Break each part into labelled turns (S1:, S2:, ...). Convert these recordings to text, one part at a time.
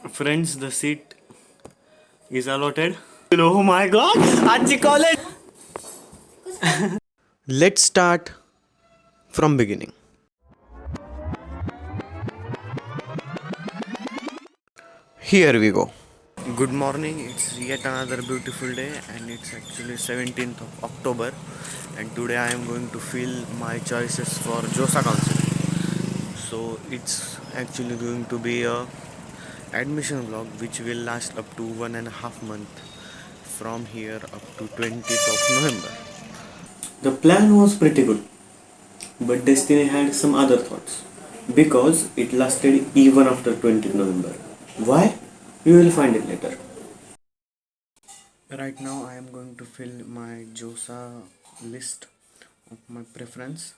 S1: Friends, the seat is allotted. Oh my god! Aji college!
S2: Let's start from beginning. Here we go.
S1: Good morning, it's yet another beautiful day and it's actually 17th of October and today I am going to fill my choices for JOSA Council. So it's actually going to be a admission vlog which will last up to 1.5 months from here up to 20th of November. The plan was pretty good, but Destiny had some other thoughts because it lasted even after 20th November. Why? You will find it later. Right now, I am going to fill my JOSA list of my preference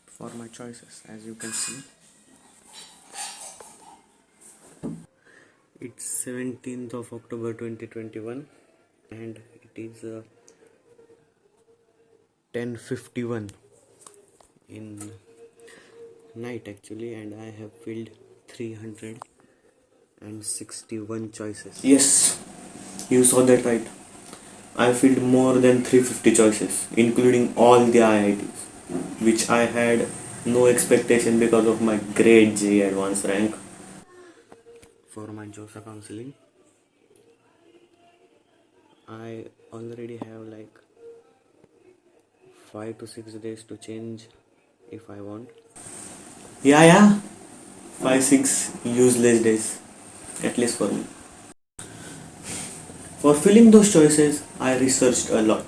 S1: for my choices. As you can see, it's 17th of October 2021 and it is 10:51 in night actually, and I have filled 361 choices. Yes, you saw that right. I filled more than 350 choices, including all the IITs, which I had no expectation because of my grade J advanced rank. For my JOSA counseling, I already have like 5 to 6 days to change if I want. Yeah, 5 6 useless days, at least for me. For filling those choices, I researched a lot,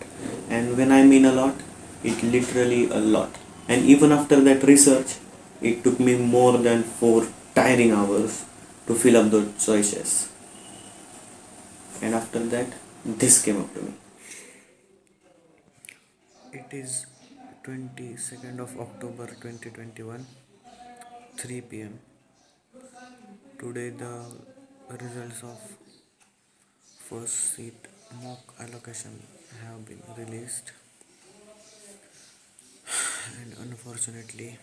S1: and when I mean a lot, it literally a lot. And even after that research, it took me more than 4 tiring hours to fill up those choices. And after that, this came up to me. It is 22nd of October 2021, 3 p.m. Today the results of first seat mock allocation have been released, and unfortunately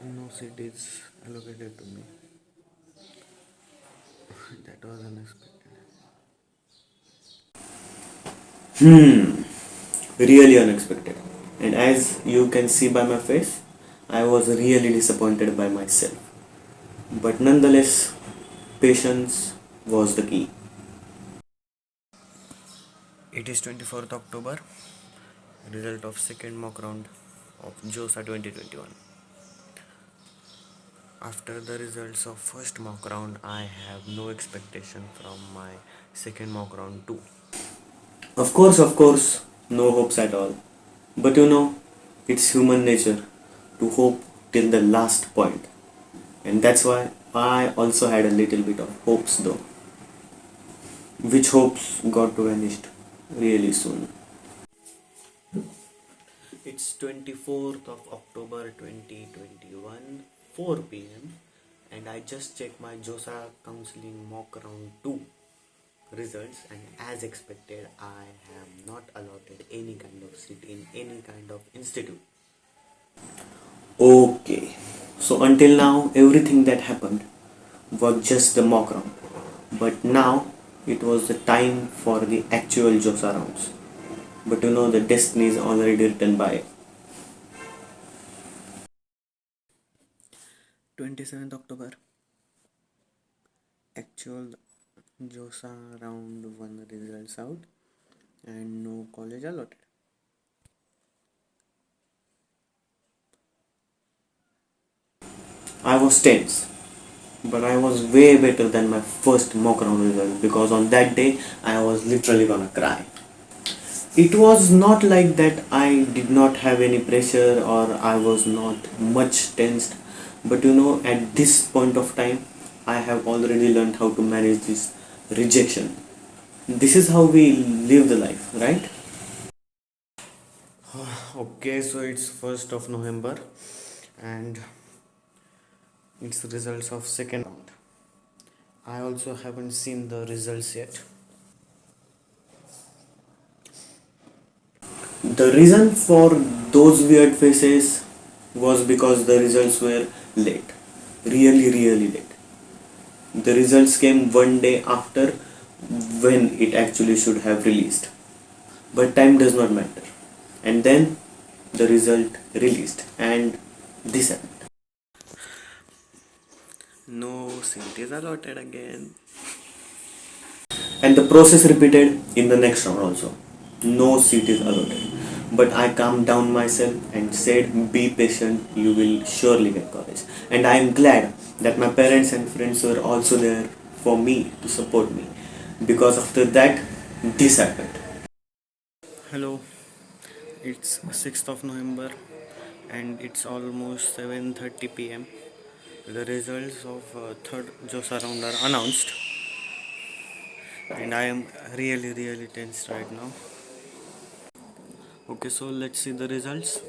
S1: no seat is allocated to me. That was unexpected. Really unexpected. And as you can see by my face, I was really disappointed by myself. But nonetheless, patience was the key. It is 24th October, result of second mock round of JOSA 2021. After the results of first mock round, I have no expectation from my second mock round too. Of course, no hopes at all. But it's human nature to hope till the last point. And that's why I also had a little bit of hopes though. Which hopes got vanished really soon. It's 24th of October 2021, 4 pm, and I just checked my JOSA counseling mock round 2 results, and as expected, I am not allotted any kind of seat in any kind of institute. Okay, so until now, everything that happened was just the mock round, but now it was the time for the actual JOSA rounds. But the destiny is already written by 27th October. Actual JOSA round 1 results out and no college allotted. I was tense, but I was way better than my first mock round result because on that day I was literally gonna cry. It was not like that I did not have any pressure or I was not much tensed, but at this point of time, I have already learned how to manage this rejection. This is how we live the life, right? Okay, so it's 1st of November and it's the results of second round. I also haven't seen the results yet. The reason for those weird faces was because the results were late. Really, really late. The results came one day after when it actually should have released. But time does not matter. And then the result released, and this happened. No seat is allotted again. And the process repeated in the next round also. No seat is allotted. But I calmed down myself and said, be patient, you will surely get college. And I am glad that my parents and friends were also there for me to support me. Because after that, this happened. Hello, it's 6th of November and it's almost 7:30 p.m. The results of third JOSA round are announced, and I am really tense right now. Okay, so let's see the results.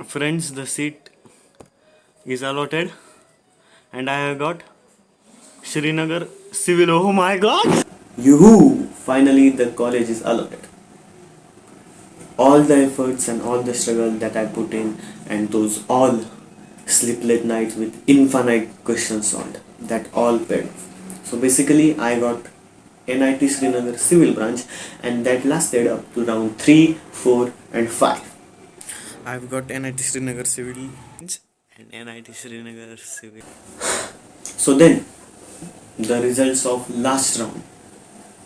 S1: Friends, the seat is allotted, and I have got Srinagar Civil. Oh my god! Yoo-hoo! Finally, the college is allotted. All the efforts and all the struggle that I put in, and those all sleepless nights with infinite questions solved, that all paid off. So basically, I got NIT Srinagar Civil branch, and that lasted up to round 3, 4, and 5. I've got NIT Srinagar Civil and NIT Srinagar Civil. So then, the results of last round.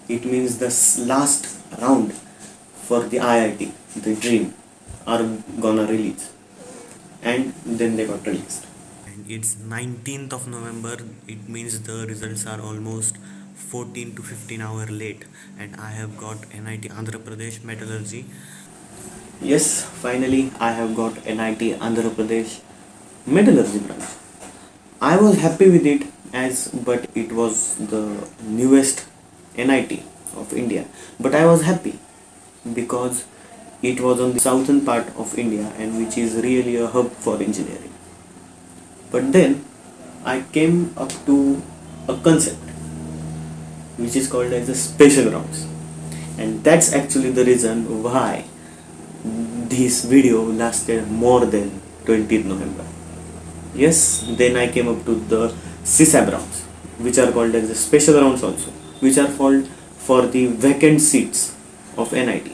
S1: It means the last round for the IIT, the dream, are gonna release. And then they got released. And it's 19th of November. It means the results are almost 14 to 15 hours late. And I have got NIT Andhra Pradesh Metallurgy. Yes, finally I have got NIT Andhra Pradesh Metallurgy branch. I was happy with it but it was the newest NIT of India. But I was happy because it was on the southern part of India, and which is really a hub for engineering. But then I came up to a concept which is called as the special rounds, and that's actually the reason why this video lasted more than 20th November. Yes, then I came up to the CSAB rounds, which are called as the special rounds also, which are called for the vacant seats of NIT.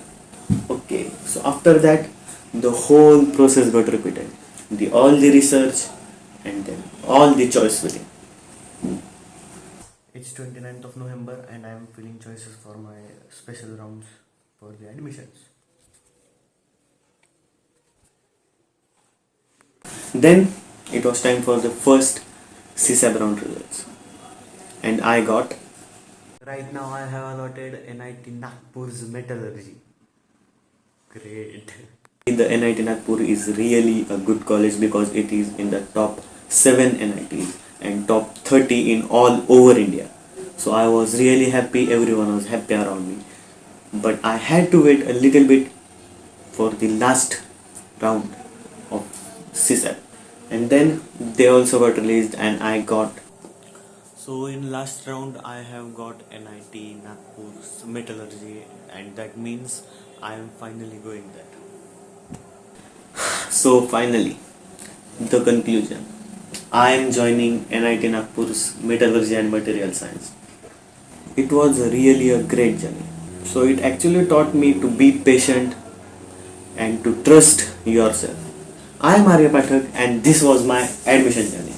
S1: Okay, so after that, the whole process got repeated. All the research and then all the choice filling. It's 29th of November and I am filling choices for my special rounds for the admissions. Then it was time for the first CSAB round results, and I got. Right now I have allotted NIT Nagpur's metallurgy. Great. The NIT Nagpur is really a good college because it is in the top 7 NITs and top 30 in all over India. So I was really happy, everyone was happy around me. But I had to wait a little bit for the last round of CSAT, and then they also got released and I got. So in last round I have got NIT Nagpur's metallurgy, and that means I am finally going there. So finally, the conclusion. I am joining NIT Nagpur's metallurgy and material science. It was really a great journey. So it actually taught me to be patient and to trust yourself. I am Arya Pathak and this was my admission journey.